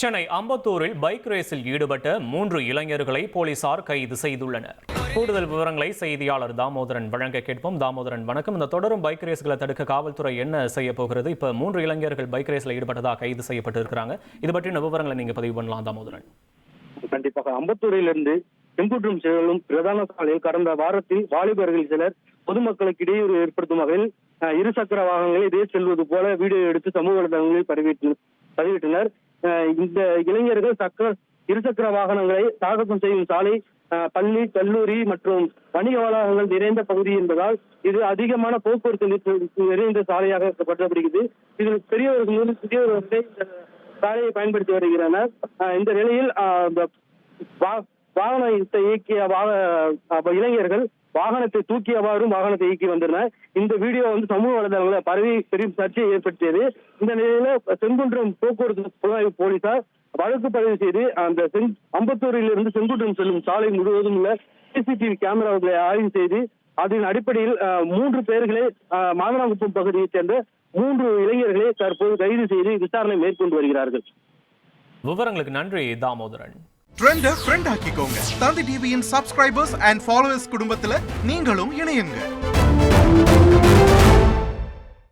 Chennai அம்பத்தூரில் bike ரேஸில் ஈடுபட்ட 3 இளைஞர்களை போலீசார் கைது செய்துள்ளனர். கூடுதல் விவரங்களை செய்தியாளர் தாமோதரன் வழங்க கேட்போம். தாமோதரன், வணக்கம். இந்த தொடரும் பைக் ரேஸ்களை தடுக்க காவல்துறை என்ன செய்ய போகிறது? இப்ப 3 இளைஞர்கள் பைக் ரேஸ்ல ஈடுபட்டதாக கைது செய்யப்பட்டு இருக்கிறாங்க. இது பற்றின விவரங்களை நீங்க பதிவு பண்ணலாம் தாமோதரன். கண்டிப்பாக அம்பத்தூரிலிருந்து செங்குன்றம் செல்லும் பிரதான சாலையில் கடந்த வாரத்தில் வாலிபர்கள் சிலர் பொதுமக்களுக்கு இடையூறு ஏற்படுத்தும் வகையில் இருசக்கர வாகனங்களை இதே செல்வது போல வீடியோ எடுத்து சமூக வலைதளங்களில் பதிவிட்டனர். இந்த இளைஞர்கள் இருசக்கர வாகனங்களை சாகசம் செய்யும் சாலை பள்ளி, கல்லூரி மற்றும் வணிக வளாகங்கள் நிறைந்த பகுதி என்பதால் இது அதிகமான போக்குவரத்து நிறைந்த சாலையாக கருதப்படுகிறது. இதில் பெரியவர்கள் சிறியவர்களை இந்த சாலையை பயன்படுத்தி வருகின்றனர். இந்த நிலையில் வாகனத்தை இயக்கிய இளைஞர்கள் வாகனத்தை தூக்கியவாறும் வாகனத்தை இயக்கி வந்தனர். இந்த வீடியோ சமூக வலைதளங்களை பரவி பெரும் சர்ச்சையை ஏற்படுத்தியது. இந்த நிலையில செங்குன்றம் போக்குவரத்து புலனாய்வு போலீசார் வழக்கு பதிவு செய்து அந்த அம்பத்தூரில் இருந்து செங்குன்றம் செல்லும் சாலை முழுவதும் உள்ள சிசிடிவி கேமராக்களை ஆய்வு செய்து அதன் அடிப்படையில் 3 பேர்களை மாதனாங்குப்பம் பகுதியைச் சேர்ந்த 3 இளைஞர்களை தற்போது கைது செய்து விசாரணை மேற்கொண்டு வருகிறார்கள். விவரங்களுக்கு நன்றி தாமோதரன். ட்ரெண்ட ஃப்ரெண்ட் ஆக்கிக்கோங்க. தந்தி டிவியின் சப்ஸ்கிரைபர்ஸ் அண்ட் ஃபாலோவர்ஸ் குடும்பத்துல நீங்களும் இணையுங்க.